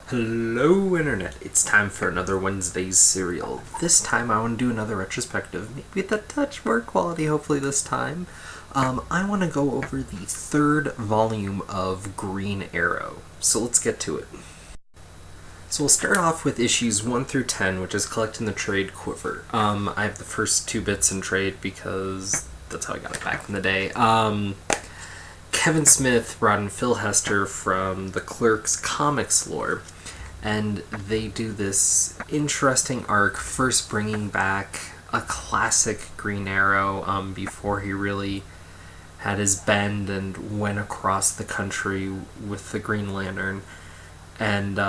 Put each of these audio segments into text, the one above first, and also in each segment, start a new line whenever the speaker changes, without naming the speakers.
Hello Internet, it's time for another Wednesday's serial. This time I want to do another retrospective, maybe with a touch more quality hopefully this time. I want to go over the third volume of Green Arrow, so let's get to it. So we'll start off with issues 1 through 10, which is Collect in the Trade Quiver. I have the first two bits in trade because that's how I got it back in the day. Kevin Smith brought in Phil Hester from the Clerks comics lore, and they do this interesting arc, first bringing back a classic Green Arrow before he really had his bend and went across the country with the Green Lantern, and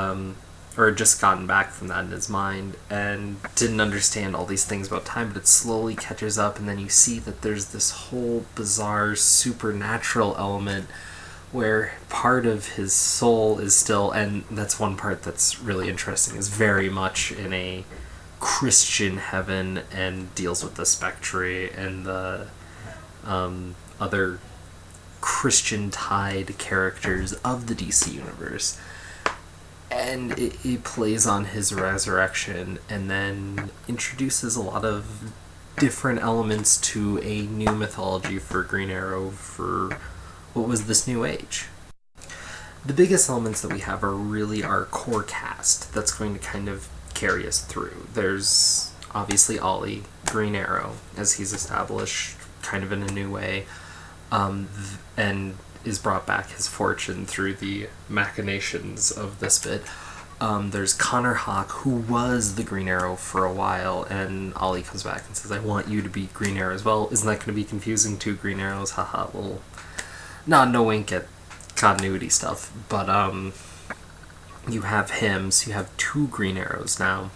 or just gotten back from that in his mind and didn't understand all these things about time, but it slowly catches up, and then you see that there's this whole bizarre supernatural element where part of his soul is still, and that's one part that's really interesting, is very much in a Christian heaven and deals with the Spectre and the other Christian-tied characters of the DC universe. And it plays on his resurrection and then introduces a lot of different elements to a new mythology for Green Arrow for what was this new age. The biggest elements that we have are really our core cast that's going to kind of carry us through. There's obviously Ollie, Green Arrow, as he's established kind of in a new way, and is brought back his fortune through the machinations of this bit. There's Connor Hawke, who was the Green Arrow for a while, and Ollie comes back and says, I want you to be Green Arrow as well. Isn't that going to be confusing? Two Green Arrows? Haha, little nod, no wink at continuity stuff. But you have him, so you have two Green Arrows now.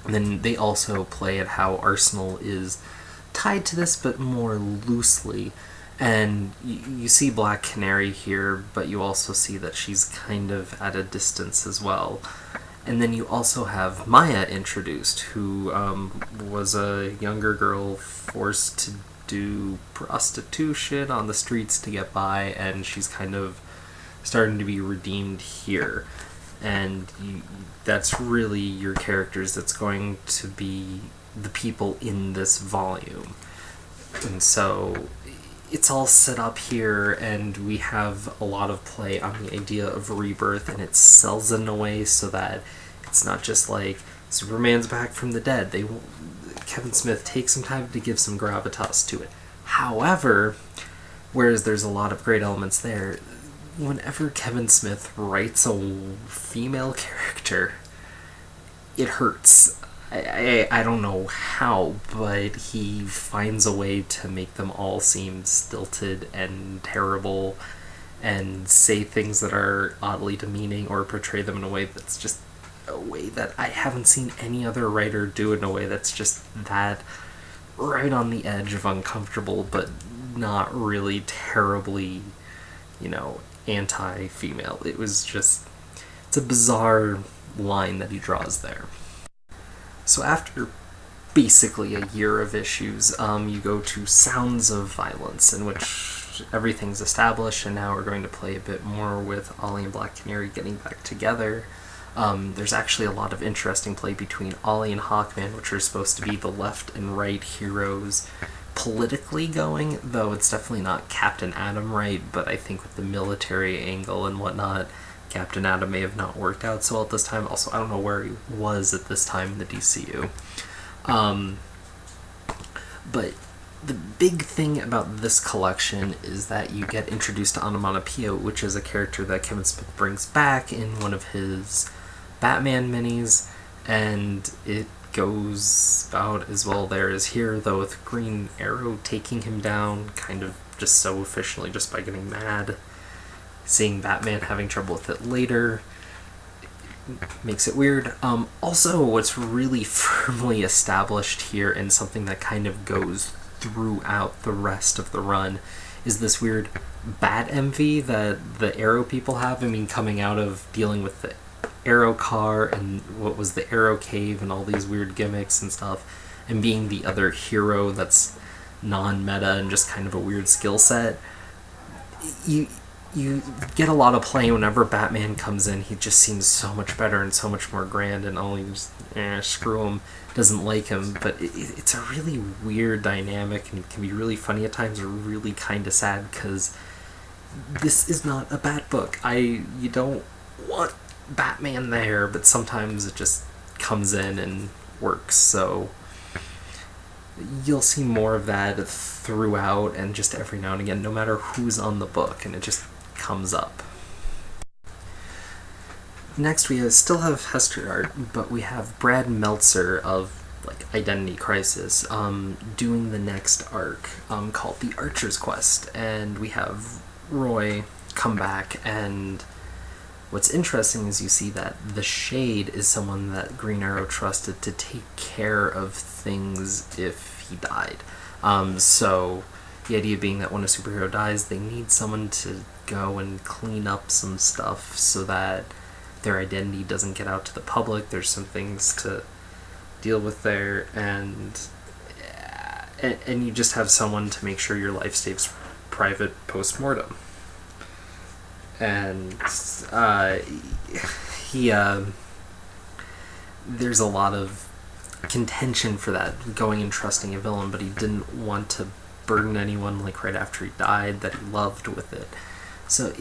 And then they also play at how Arsenal is tied to this, but more loosely. And you see Black Canary here, but you also see that she's kind of at a distance as well. And then you also have Maya introduced, who was a younger girl forced to do prostitution on the streets to get by, and she's kind of starting to be redeemed here. And that's really your characters that's going to be the people in this volume. And so it's all set up here, and we have a lot of play on the idea of rebirth, and it sells it in a way so that it's not just like Superman's back from the dead. Kevin Smith takes some time to give some gravitas to it. However, whereas there's a lot of great elements there, whenever Kevin Smith writes a female character, it hurts. I don't know how, but he finds a way to make them all seem stilted and terrible and say things that are oddly demeaning or portray them in a way that's just a way that I haven't seen any other writer do it, in a way that's just that right on the edge of uncomfortable, but not really terribly, anti-female. It's a bizarre line that he draws there. So after basically a year of issues, you go to Sounds of Violence, in which everything's established, and now we're going to play a bit more with Ollie and Black Canary getting back together. There's actually a lot of interesting play between Ollie and Hawkman, which are supposed to be the left and right heroes politically going, though it's definitely not Captain Atom right, but I think with the military angle and whatnot, Captain Atom may have not worked out so well at this time. Also, I don't know where he was at this time in the DCU. But the big thing about this collection is that you get introduced to Onomatopoeia, which is a character that Kevin Smith brings back in one of his Batman minis, and it goes about as well there as here, though with Green Arrow taking him down kind of just so efficiently just by getting mad. Seeing Batman having trouble with it later makes it weird. Also, what's really firmly established here, and something that kind of goes throughout the rest of the run, is this weird bat envy that the Arrow people have. I mean, coming out of dealing with the Arrow car and what was the Arrow cave and all these weird gimmicks and stuff, and being the other hero that's non-meta and just kind of a weird skill set. you get a lot of play whenever Batman comes in. He just seems so much better and so much more grand, and Ollie just, screw him, doesn't like him. But it's a really weird dynamic, and it can be really funny at times, or really kind of sad, because this is not a Bat book. You don't want Batman there, but sometimes it just comes in and works. So you'll see more of that throughout, and just every now and again, no matter who's on the book, and it just comes up. Next, we still have Hester art, but we have Brad Meltzer of Identity Crisis doing the next arc called The Archer's Quest, and we have Roy come back. And what's interesting is you see that the Shade is someone that Green Arrow trusted to take care of things if he died. So the idea being that when a superhero dies, they need someone to go and clean up some stuff so that their identity doesn't get out to the public. There's some things to deal with there, and you just have someone to make sure your life stays private post-mortem. And there's a lot of contention for that, going and trusting a villain, but he didn't want to burden anyone right after he died that he loved with it. So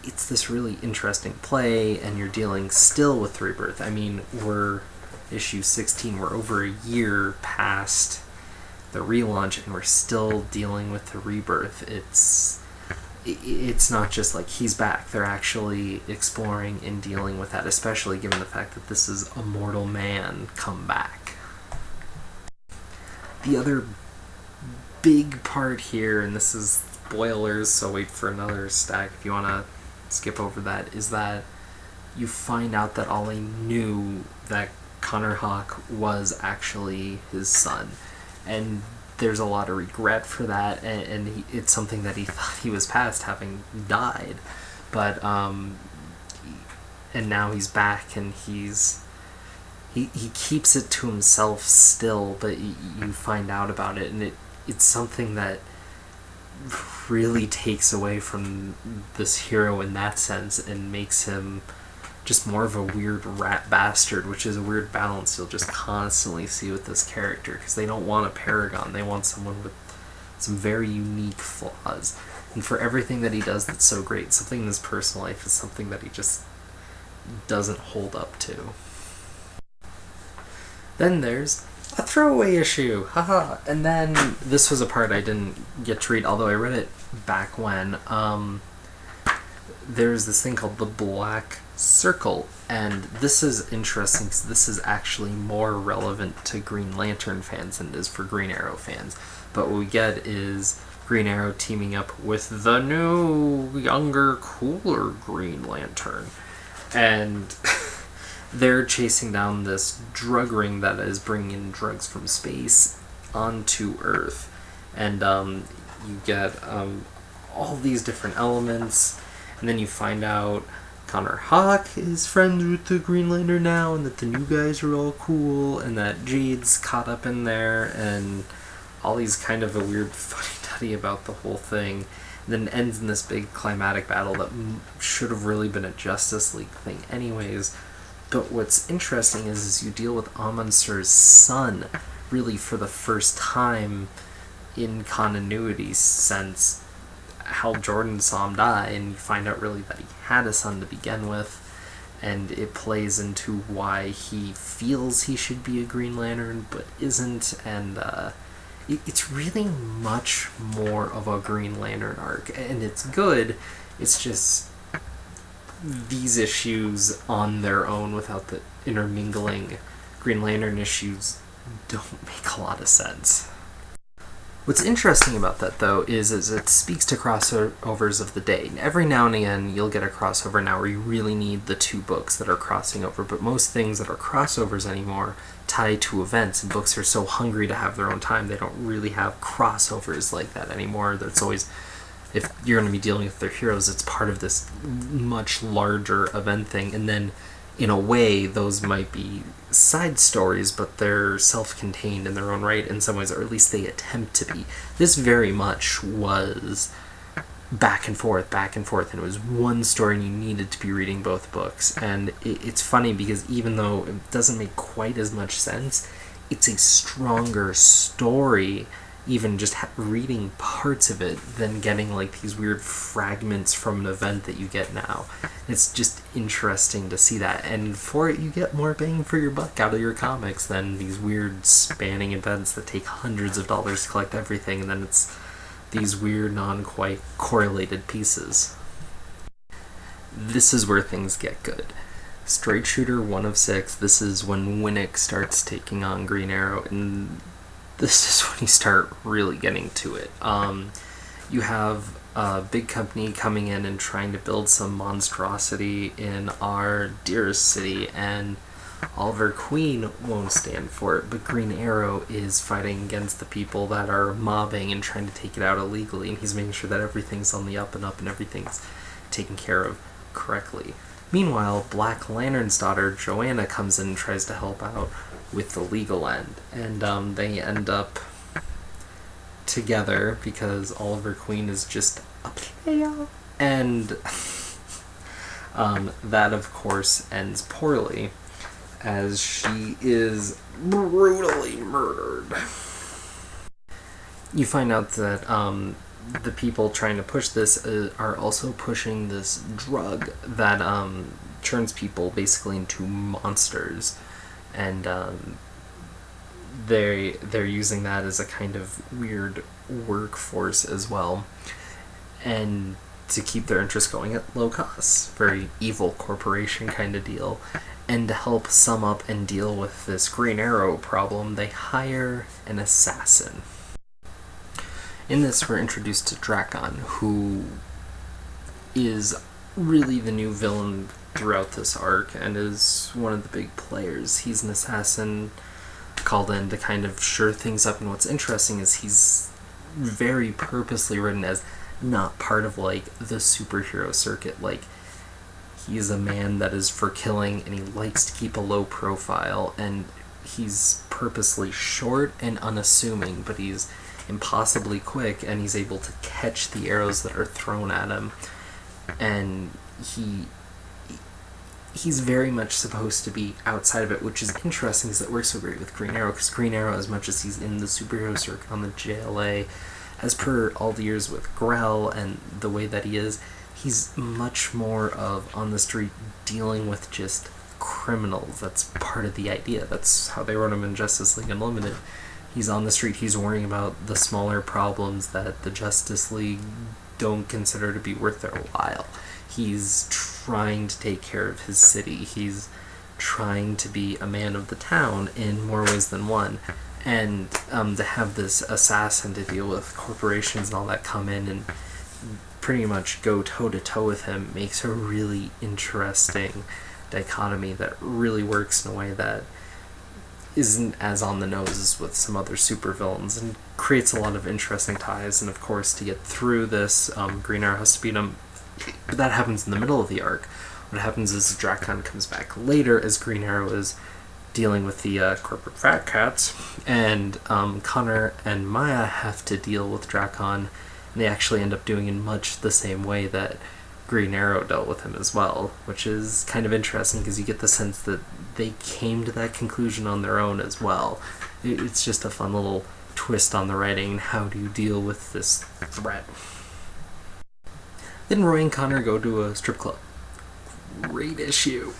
it's this really interesting play, and you're dealing still with Rebirth. I mean, we're issue 16, we're over a year past the relaunch, and we're still dealing with the Rebirth. It's not just he's back. They're actually exploring and dealing with that, especially given the fact that this is a mortal man come back. The other big part here, and this is spoilers, so wait for another stack if you want to skip over that, is that you find out that Ollie knew that Connor Hawke was actually his son, and there's a lot of regret for that, and it's something that he thought he was past, having died, but and now he's back, and he keeps it to himself still, but you find out about it, and it's something that really takes away from this hero in that sense, and makes him just more of a weird rat bastard, which is a weird balance you'll just constantly see with this character, because they don't want a paragon, they want someone with some very unique flaws. And for everything that he does that's so great, something in his personal life is something that he just doesn't hold up to. Then there's a throwaway issue, haha. And then this was a part I didn't get to read, although I read it back when. There's this thing called the Black Circle, and this is interesting because this is actually more relevant to Green Lantern fans than it is for Green Arrow fans. But what we get is Green Arrow teaming up with the new, younger, cooler Green Lantern, and they're chasing down this drug ring that is bringing in drugs from space onto Earth. And you get all these different elements, and then you find out Connor Hawke is friends with the Green Lantern now, and that the new guys are all cool, and that Jade's caught up in there, and Ollie's kind of a weird fuddy-duddy about the whole thing. And then ends in this big climatic battle that should have really been a Justice League thing anyways. But what's interesting is you deal with Amonsur's son, really for the first time in continuity since Hal Jordan saw him die, and you find out really that he had a son to begin with, and it plays into why he feels he should be a Green Lantern but isn't, and it's really much more of a Green Lantern arc, and it's good. It's just these issues on their own without the intermingling Green Lantern issues don't make a lot of sense. What's interesting about that, though, is it speaks to crossovers of the day. Every now and again, you'll get a crossover now where you really need the two books that are crossing over, but most things that are crossovers anymore tie to events, and books are so hungry to have their own time, they don't really have crossovers like that anymore. That's always, if you're going to be dealing with their heroes, it's part of this much larger event thing, and then in a way, those might be side stories, but they're self-contained in their own right in some ways, or at least they attempt to be. This very much was back and forth, and it was one story and you needed to be reading both books. And it's funny because even though it doesn't make quite as much sense, it's a stronger story, even just reading parts of it, than getting like these weird fragments from an event that you get now. It's just interesting to see that, and for it you get more bang for your buck out of your comics than these weird spanning events that take hundreds of dollars to collect everything, and then it's these weird, non-quite correlated pieces. This is where things get good. Straight Shooter 1 of 6, this is when Winnick starts taking on Green Arrow, and this is when you start really getting to it. You have a big company coming in and trying to build some monstrosity in our dearest city, and Oliver Queen won't stand for it, but Green Arrow is fighting against the people that are mobbing and trying to take it out illegally, and he's making sure that everything's on the up and up and everything's taken care of correctly. Meanwhile, Black Lantern's daughter, Joanna, comes in and tries to help out with the legal end, and they end up together because Oliver Queen is just a player, and that, of course, ends poorly, as she is brutally murdered. You find out that the people trying to push this are also pushing this drug that turns people basically into monsters, and they're using that as a kind of weird workforce as well, and to keep their interests going at low cost. Very evil corporation kind of deal. And to help sum up and deal with this Green Arrow problem, they hire an assassin. In this, we're introduced to Drakon, who is really the new villain throughout this arc and is one of the big players. He's an assassin called in to kind of shore things up, and what's interesting is he's very purposely written as not part of like the superhero circuit. Like, he's a man that is for killing, and he likes to keep a low profile, and he's purposely short and unassuming, but he's impossibly quick, and he's able to catch the arrows that are thrown at him, and he's very much supposed to be outside of it, which is interesting because it works so great with Green Arrow, because Green Arrow, as much as he's in the superhero circuit on the JLA, as per all the years with Grell and the way that he is, he's much more of on the street dealing with just criminals. That's part of the idea. That's how they wrote him in Justice League Unlimited. He's on the street, he's worrying about the smaller problems that the Justice League don't consider to be worth their while. He's trying to take care of his city. He's trying to be a man of the town in more ways than one. And to have this assassin to deal with corporations and all that come in and pretty much go toe-to-toe with him makes a really interesting dichotomy that really works in a way that isn't as on the nose as with some other supervillains, and creates a lot of interesting ties. And of course, to get through this, Green Arrow has to beat him. But that happens in the middle of the arc. What happens is Drakon comes back later as Green Arrow is dealing with the corporate fat cats, and Connor and Maya have to deal with Drakon, and they actually end up doing in much the same way that Green Arrow dealt with him as well, which is kind of interesting because you get the sense that they came to that conclusion on their own as well. It's just a fun little twist on the writing, and how do you deal with this threat. Then Roy and Connor go to a strip club. Great issue.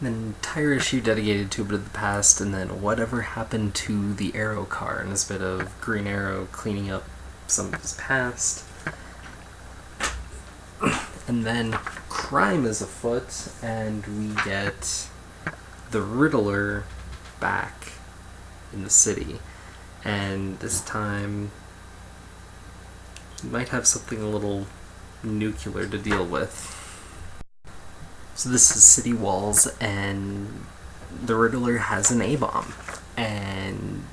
An entire issue dedicated to a bit of the past, and then whatever happened to the Arrow car, and this bit of Green Arrow cleaning up some of his past. And then crime is afoot, and we get the Riddler back in the city. And this time, he might have something a little nuclear to deal with. So this is City Walls, and the Riddler has an A-bomb. And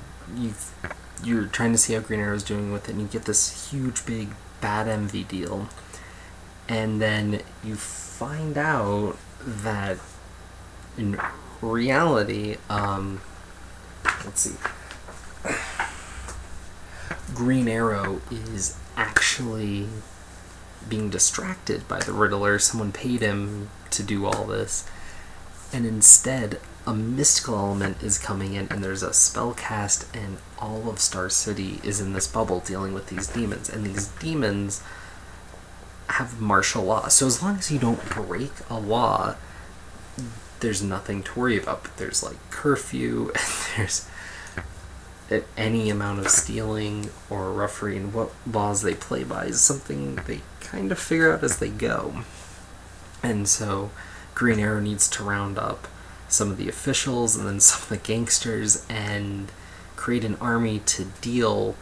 you're trying to see how Green Arrow's doing with it, and you get this huge, big, bad envy deal. And then you find out that in reality, let's see, Green Arrow is actually being distracted by the Riddler. Someone paid him to do all this, and instead a mystical element is coming in, and there's a spell cast, and all of Star City is in this bubble dealing with these demons, and these demons have martial law. So as long as you don't break a law, there's nothing to worry about. But there's like curfew, and there's any amount of stealing or roughery, and what laws they play by is something they kind of figure out as they go. And so Green Arrow needs to round up some of the officials and then some of the gangsters and create an army to deal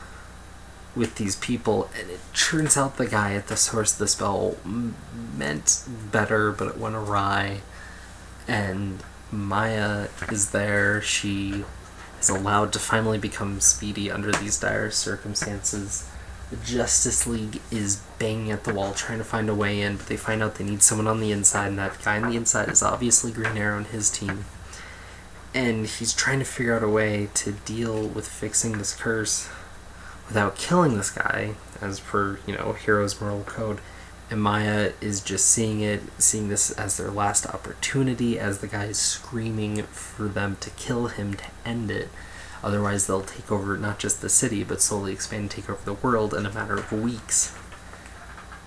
with these people. And it turns out the guy at the source of the spell meant better, but it went awry. And Maya is there. She is allowed to finally become Speedy under these dire circumstances. The Justice League is banging at the wall trying to find a way in, but they find out they need someone on the inside, and that guy on the inside is obviously Green Arrow and his team. And he's trying to figure out a way to deal with fixing this curse without killing this guy, as per, Hero's moral code. And Maya is just seeing this as their last opportunity, as the guy is screaming for them to kill him to end it. Otherwise they'll take over not just the city, but slowly expand and take over the world in a matter of weeks.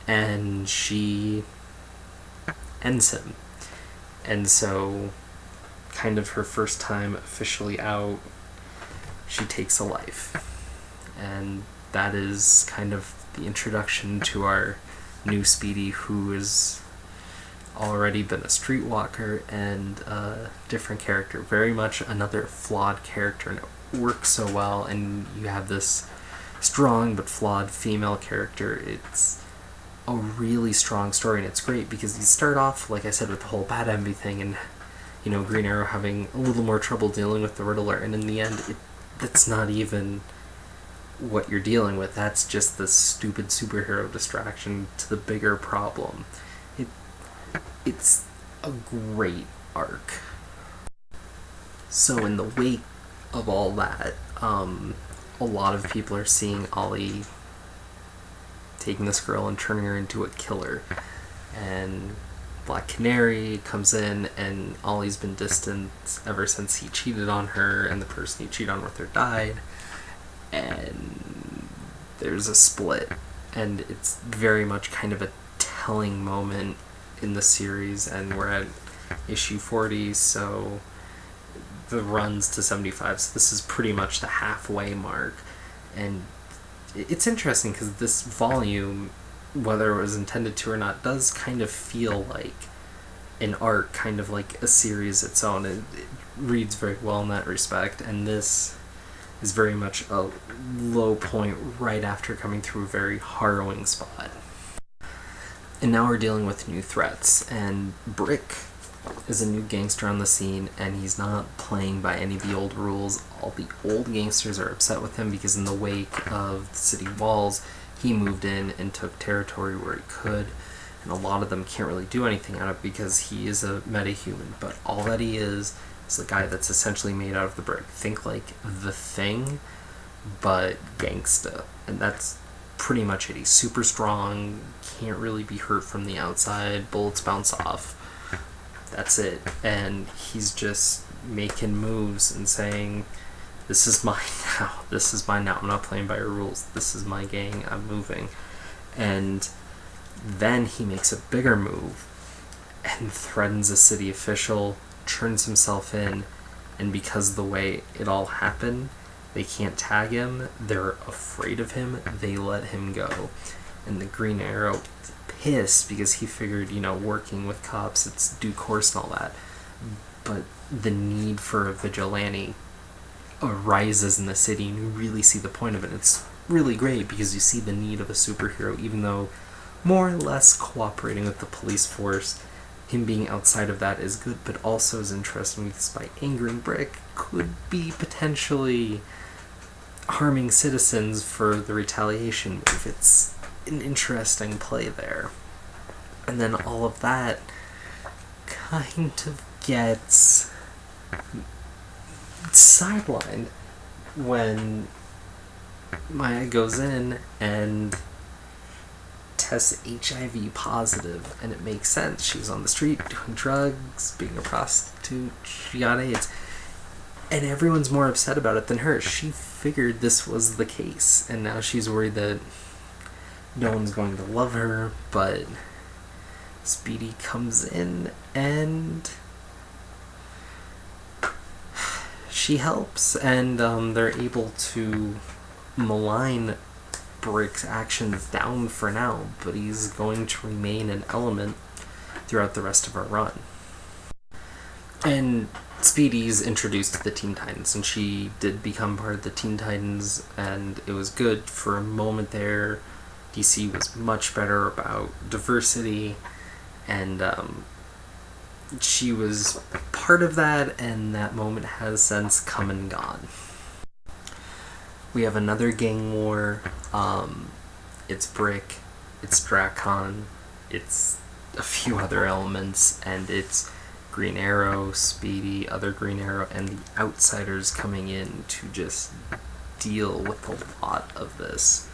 And she ends him. And so, kind of her first time officially out, she takes a life. And that is kind of the introduction to our new Speedy, who has already been a streetwalker and a different character. Very much another flawed character, and it works so well, and you have this strong but flawed female character. It's a really strong story, and it's great because you start off, like I said, with the whole Bad Envy thing, and Green Arrow having a little more trouble dealing with the Riddler, and in the end, that's not even what you're dealing with. That's just the stupid superhero distraction to the bigger problem. It's a great arc. So in the wake of all that, a lot of people are seeing Ollie taking this girl and turning her into a killer. And Black Canary comes in, and Ollie's been distant ever since he cheated on her, and the person he cheated on with her died. And there's a split, and it's very much kind of a telling moment in the series, and we're at issue 40, so the run's to 75, so this is pretty much the halfway mark. And it's interesting because this volume, whether it was intended to or not, does kind of feel like an arc, kind of like a series its own. It reads very well in that respect, and this is very much a low point right after coming through a very harrowing spot. And now we're dealing with new threats, and Brick is a new gangster on the scene, and he's not playing by any of the old rules. All the old gangsters are upset with him because in the wake of the city walls, he moved in and took territory where he could, and a lot of them can't really do anything on it because he is a metahuman, but all that he is a guy that's essentially made out of the brick. Think like The Thing, but gangsta. And that's pretty much it. He's super strong, can't really be hurt from the outside, bullets bounce off. That's it. And he's just making moves and saying, this is mine now. This is mine now. I'm not playing by your rules. This is my gang. I'm moving. And then he makes a bigger move and threatens a city official, turns himself in, and because of the way it all happened, they can't tag him, they're afraid of him, they let him go. And the Green Arrow is pissed because he figured, working with cops, it's due course and all that. But the need for a vigilante arises in the city, and you really see the point of it. It's really great because you see the need of a superhero, even though more or less cooperating with the police force. Him being outside of that is good, but also is interesting because by angering Brick could be potentially harming citizens for the retaliation move. It's an interesting play there. And then all of that kind of gets sidelined when Maya goes in and tests HIV positive, and it makes sense. She was on the street doing drugs, being a prostitute, she got AIDS. And everyone's more upset about it than her. She figured this was the case, and now she's worried that no one's going to love her, but Speedy comes in and she helps, and they're able to malign Brick's actions down for now, but he's going to remain an element throughout the rest of our run. And Speedy's introduced to the Teen Titans, and she did become part of the Teen Titans, and it was good for a moment there. DC was much better about diversity, and she was part of that, and that moment has since come and gone. We have another gang war. It's Brick, it's Drakon, it's a few other elements, and it's Green Arrow, Speedy, other Green Arrow, and the Outsiders coming in to just deal with a lot of this.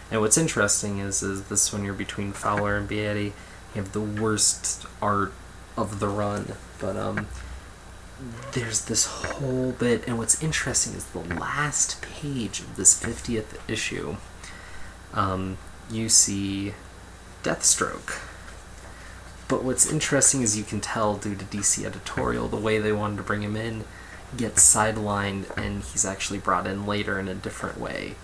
And what's interesting is this when you're between Fowler and Beatty, you have the worst art of the run, but there's this whole bit, and what's interesting is the last page of this 50th issue, you see Deathstroke. But what's interesting is you can tell due to DC editorial, the way they wanted to bring him in gets sidelined, and he's actually brought in later in a different way.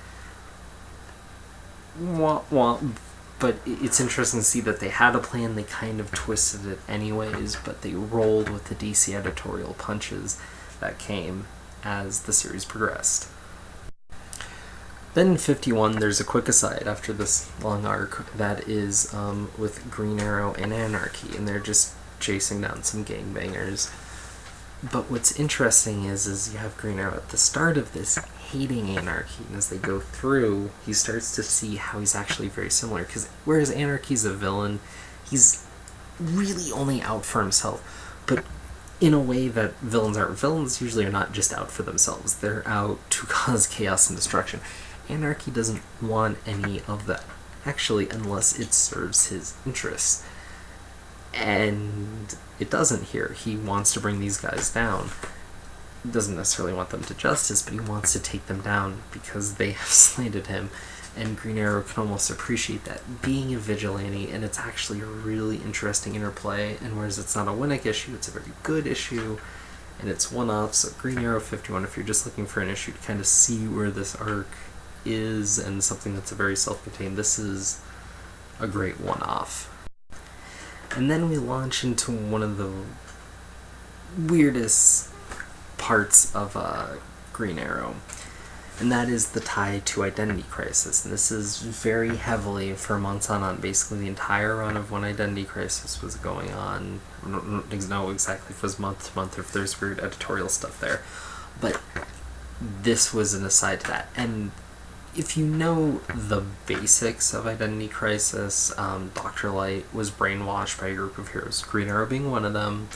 But it's interesting to see that they had a plan, they kind of twisted it anyways, but they rolled with the DC editorial punches that came as the series progressed. Then in 51, there's a quick aside after this long arc that is with Green Arrow and Anarchy, and they're just chasing down some gangbangers. But what's interesting is you have Green Arrow at the start of this hating Anarchy, and as they go through, he starts to see how he's actually very similar, because whereas Anarchy's a villain, he's really only out for himself, but in a way that villains aren't. Villains usually are not just out for themselves, they're out to cause chaos and destruction. Anarchy doesn't want any of that, actually, unless it serves his interests. And it doesn't here. He wants to bring these guys down. He doesn't necessarily want them to justice, but he wants to take them down because they have slighted him. And Green Arrow can almost appreciate that, being a vigilante, and it's actually a really interesting interplay. And whereas it's not a Winnick issue, it's a very good issue, and it's one-off. So Green Arrow 51, if you're just looking for an issue to kind of see where this arc is and something that's a very self-contained, this is a great one-off. And then we launch into one of the weirdest parts of Green Arrow, and that is the tie to Identity Crisis. And this is very heavily, for months on basically the entire run of when Identity Crisis was going on. I don't know exactly if it was month to month or if there's weird editorial stuff there, but this was an aside to that. And if you know the basics of Identity Crisis, Dr. Light was brainwashed by a group of heroes, Green Arrow being one of them,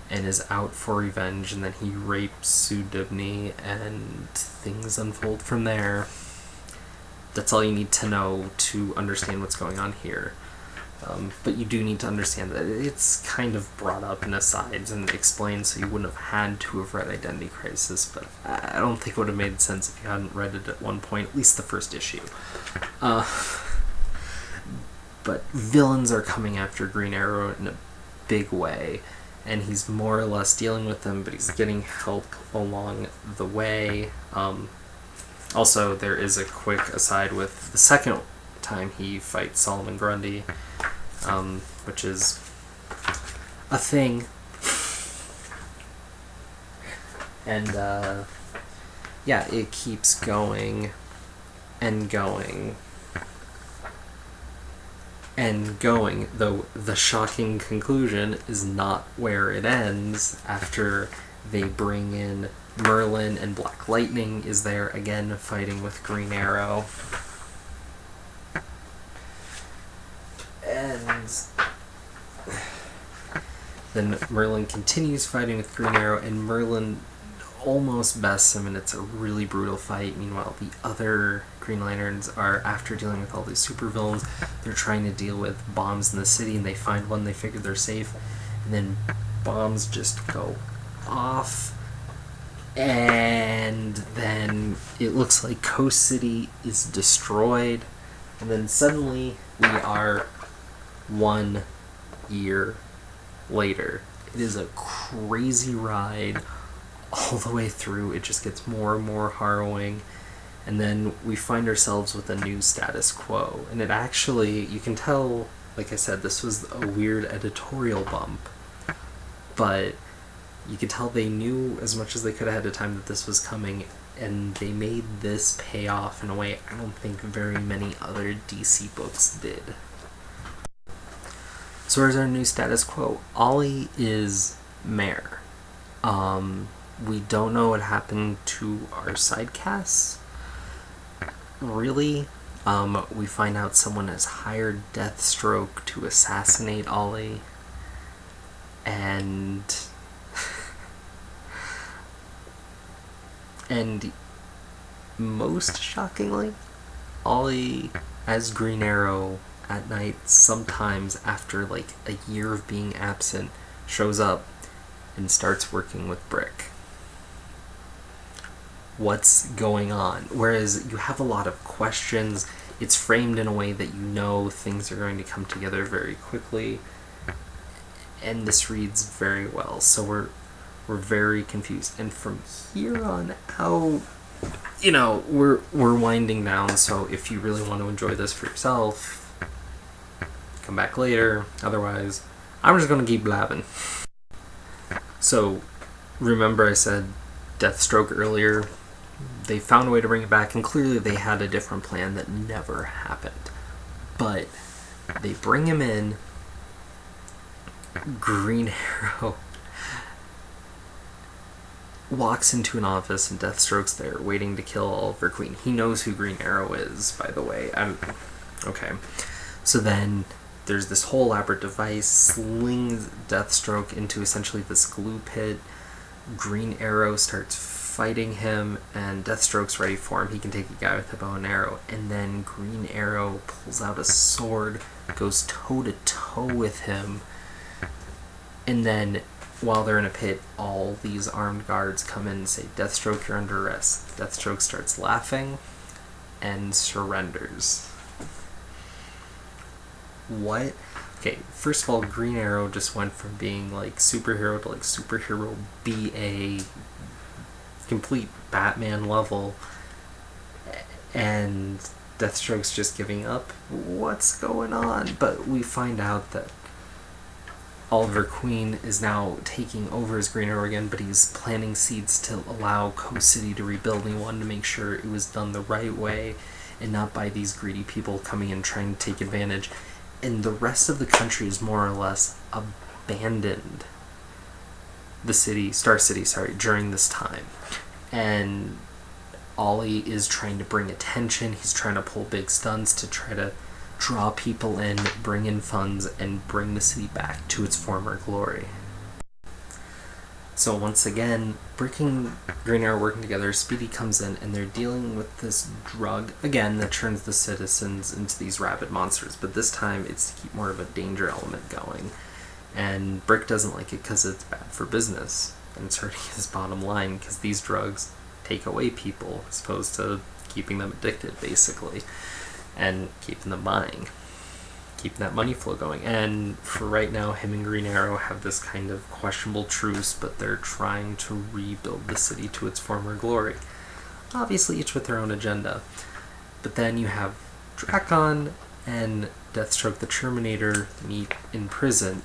and is out for revenge, and then he rapes Sue Dibney, and things unfold from there. That's all you need to know to understand what's going on here. But you do need to understand that it's kind of brought up in asides and explained, so you wouldn't have had to have read Identity Crisis, but I don't think it would have made sense if you hadn't read it at one point, at least the first issue. But villains are coming after Green Arrow in a big way, and he's more or less dealing with them, but he's getting help along the way. Also, there is a quick aside with the second time he fights Solomon Grundy, which is a thing. And yeah, it keeps going and going and going, though the shocking conclusion is not where it ends after they bring in Merlin, and Black Lightning is there again fighting with Green Arrow. And then Merlin continues fighting with Green Arrow, and Merlin almost bests him, and it's a really brutal fight. Meanwhile, the other Green Lanterns are, after dealing with all these supervillains, they're trying to deal with bombs in the city, and they find one, they figure they're safe, and then bombs just go off, and then it looks like Coast City is destroyed, and then suddenly we are 1 year later. It is a crazy ride all the way through. It just gets more and more harrowing, and then we find ourselves with a new status quo. And it actually, you can tell, like I said, this was a weird editorial bump, but you could tell they knew as much as they could ahead of time that this was coming, and they made this pay off in a way I don't think very many other DC books did. So where's our new status quo? Ollie is mayor. We don't know what happened to our sidecasts, really. We find out someone has hired Deathstroke to assassinate Ollie, and most shockingly, Ollie as Green Arrow at night, sometimes after like a year of being absent, shows up and starts working with Brick. What's going on? Whereas you have a lot of questions, it's framed in a way that you know things are going to come together very quickly, and this reads very well. So we're very confused, and from here on out, you know, we're winding down. So if you really want to enjoy this for yourself, come back later. Otherwise, I'm just gonna keep blabbing. So remember I said Deathstroke earlier. They found a way to bring it back, and clearly they had a different plan that never happened. But they bring him in. Green Arrow walks into an office, and Deathstroke's there waiting to kill Oliver Queen. He knows who Green Arrow is, by the way. Okay. So then there's this whole elaborate device, slings Deathstroke into essentially this glue pit. Green Arrow starts fighting him, and Deathstroke's ready for him. He can take a guy with a bow and arrow, and then Green Arrow pulls out a sword, goes toe to toe with him, and then while they're in a pit, all these armed guards come in and say, Deathstroke, you're under arrest. Deathstroke starts laughing and surrenders. What? Okay, first of all, Green Arrow just went from being like superhero to like superhero BA, complete Batman level, and Deathstroke's just giving up. What's going on? But we find out that Oliver Queen is now taking over as Green Arrow again, but he's planting seeds to allow Coast City to rebuild, and he wanted to make sure it was done the right way and not by these greedy people coming in trying to take advantage. And the rest of the country is more or less abandoned the city, Star City, during this time. And Ollie is trying to bring attention. He's trying to pull big stunts to try to draw people in, bring in funds, and bring the city back to its former glory. So once again, Brick and Green Arrow working together, Speedy comes in, and they're dealing with this drug, again, that turns the citizens into these rabid monsters, but this time it's to keep more of a danger element going. And Brick doesn't like it because it's bad for business, and it's hurting his bottom line, because these drugs take away people, as opposed to keeping them addicted, basically, and keeping them buying, keeping that money flow going. And for right now, him and Green Arrow have this kind of questionable truce, but they're trying to rebuild the city to its former glory. Obviously, each with their own agenda. But then you have Drakon and Deathstroke the Terminator meet in prison,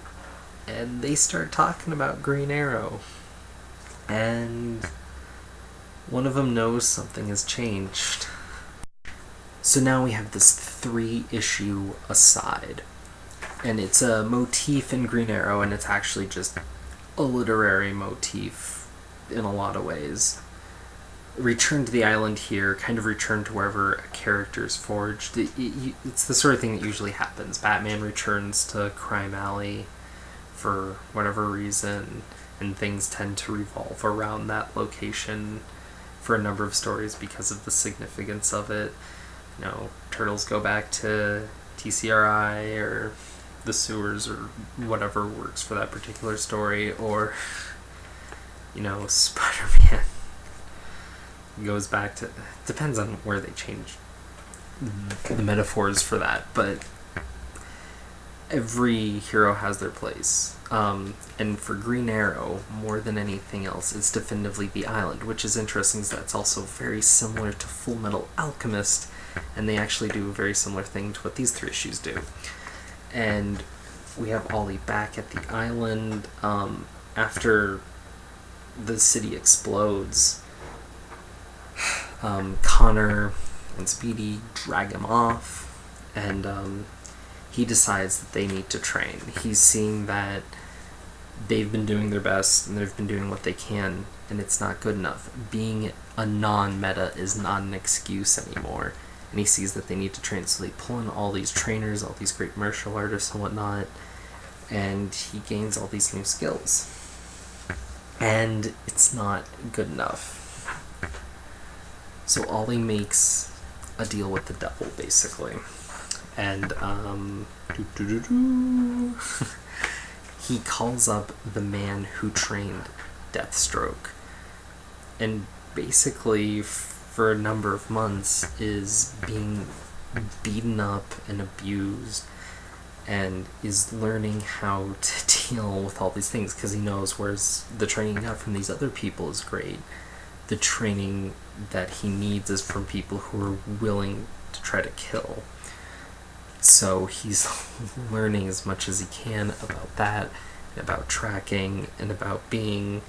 and they start talking about Green Arrow. And one of them knows something has changed. So now we have this 3-issue aside, and it's a motif in Green Arrow, and it's actually just a literary motif in a lot of ways. Return to the island here, kind of return to wherever a character is forged. It's the sort of thing that usually happens. Batman returns to Crime Alley for whatever reason, and things tend to revolve around that location for a number of stories because of the significance of it. You know, turtles go back to TCRI or the sewers or whatever works for that particular story, or, you know, Spider-Man goes back to... Depends on where they change the metaphors for that, but every hero has their place. And for Green Arrow, more than anything else, it's definitively the island, which is interesting, because that's also very similar to Full Metal Alchemist, and they actually do a very similar thing to what these 3 issues do. And we have Ollie back at the island after the city explodes. Connor and Speedy drag him off, and he decides that they need to train. He's seeing that they've been doing their best and they've been doing what they can, and it's not good enough. Being a non-meta is not an excuse anymore, and he sees that they need to train, so they pull in all these trainers, all these great martial artists and whatnot, and he gains all these new skills. And it's not good enough. So Ollie makes a deal with the devil, basically. And he calls up the man who trained Deathstroke, and basically for a number of months is being beaten up and abused, and is learning how to deal with all these things, because he knows, whereas the training he got from these other people is great, the training that he needs is from people who are willing to try to kill. So he's learning as much as he can about that, and about tracking, and about being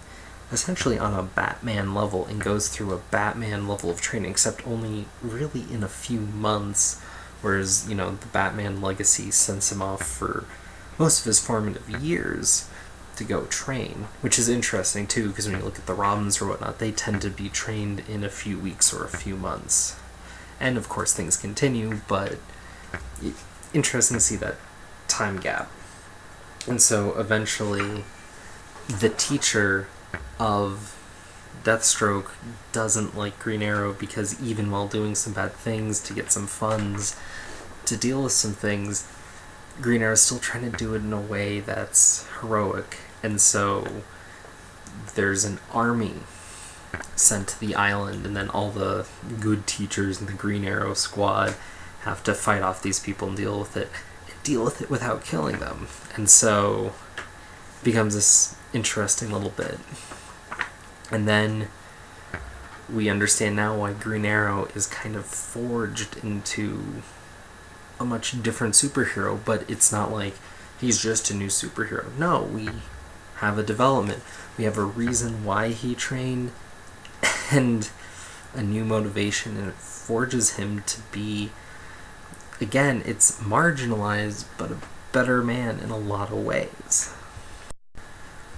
essentially on a Batman level, and goes through a Batman level of training, except only really in a few months, whereas, you know, the Batman legacy sends him off for most of his formative years to go train, which is interesting too, because when you look at the Robins or whatnot, they tend to be trained in a few weeks or a few months. And of course things continue, but interesting to see that time gap. And so eventually the teacher of Deathstroke doesn't like Green Arrow, because even while doing some bad things to get some funds to deal with some things, Green Arrow's still trying to do it in a way that's heroic. And so there's an army sent to the island, and then all the good teachers in the Green Arrow squad have to fight off these people and deal with it without killing them. And so it becomes this interesting little bit. And then we understand now why Green Arrow is kind of forged into a much different superhero, but it's not like he's just a new superhero. No, we have a development. We have a reason why he trained, and a new motivation, and it forges him to be, again, it's marginalized, but a better man in a lot of ways.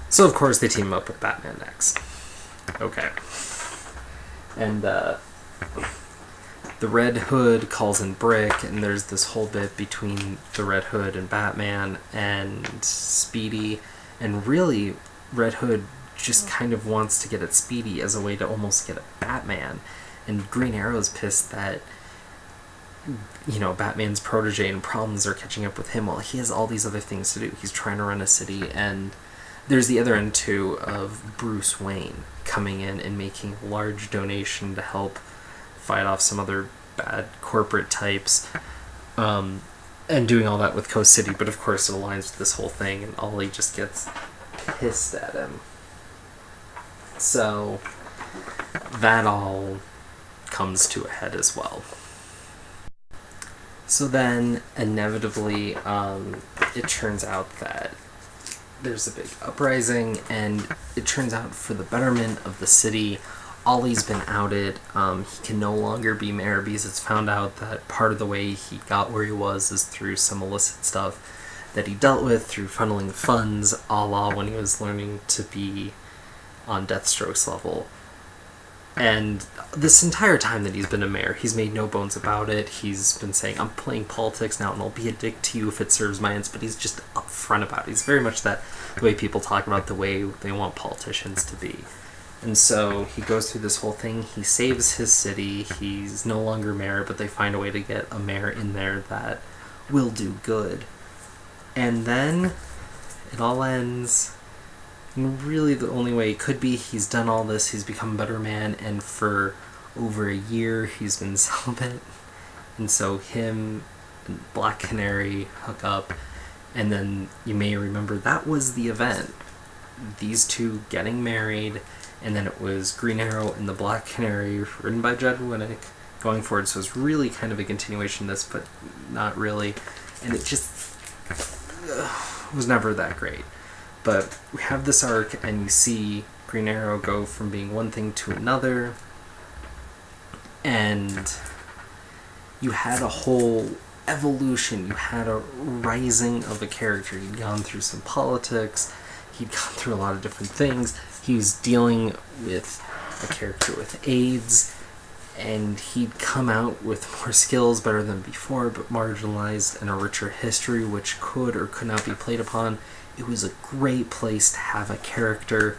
So of course they team up with Batman next. Okay. And the Red Hood calls in Brick, and there's this whole bit between the Red Hood and Batman and Speedy, and really Red Hood just kind of wants to get at Speedy as a way to almost get at Batman, and Green Arrow's pissed that, you know, Batman's protege and problems are catching up with him while he has all these other things to do. He's trying to run a city, and there's the other end too of Bruce Wayne coming in and making a large donation to help fight off some other bad corporate types, and doing all that with Coast City, but of course it aligns with this whole thing, and Ollie just gets pissed at him. So that all comes to a head as well. So then, inevitably, it turns out that there's a big uprising, and it turns out for the betterment of the city, Ollie's been outed. He can no longer be mayor because it's found out that part of the way he got where he was is through some illicit stuff that he dealt with through funneling funds, a la when he was learning to be on Deathstroke's level. And this entire time that he's been a mayor, he's made no bones about it. He's been saying, I'm playing politics now and I'll be a dick to you if it serves my ends, but he's just upfront about it. He's very much the way people talk about the way they want politicians to be. And so he goes through this whole thing. He saves his city. He's no longer mayor, but they find a way to get a mayor in there that will do good. And then it all ends. And really the only way it could be, he's done all this, he's become a better man, and for over a year he's been celibate. And so him and Black Canary hook up, and then you may remember that was the event. These two getting married, and then it was Green Arrow and the Black Canary, written by Judd Winnick, going forward. So it's really kind of a continuation of this, but not really. And it just was never that great. But we have this arc, and you see Green Arrow go from being one thing to another, and you had a whole evolution. You had a rising of a character. He'd gone through some politics, he'd gone through a lot of different things. He was dealing with a character with AIDS, and he'd come out with more skills, better than before, but marginalized, and a richer history which could or could not be played upon. It was a great place to have a character.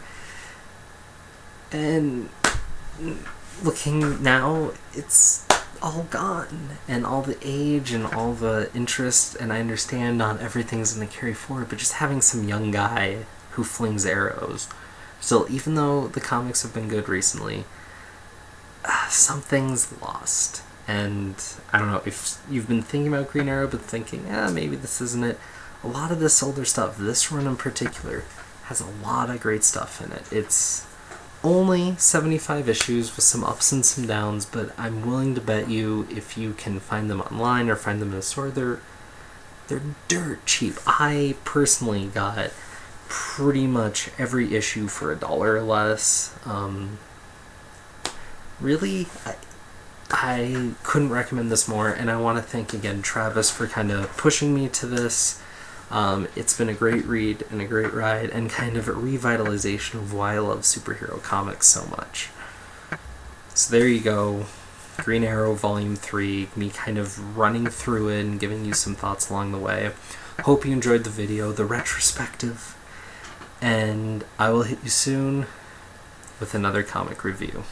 And looking now, it's all gone. And all the age and all the interest, and I understand not everything's going to carry forward, but just having some young guy who flings arrows. Still, even though the comics have been good recently, something's lost. And I don't know if you've been thinking about Green Arrow, but thinking, maybe this isn't it. A lot of this older stuff, this run in particular, has a lot of great stuff in it. It's only 75 issues with some ups and some downs, but I'm willing to bet you if you can find them online or find them in a store, they're dirt cheap. I personally got pretty much every issue for $1 or less. Really, I couldn't recommend this more, and I want to thank again Travis for kind of pushing me to this. It's been a great read and a great ride, and kind of a revitalization of why I love superhero comics so much. So there you go, Green Arrow Volume 3, me kind of running through it and giving you some thoughts along the way. Hope you enjoyed the video, the retrospective, and I will hit you soon with another comic review.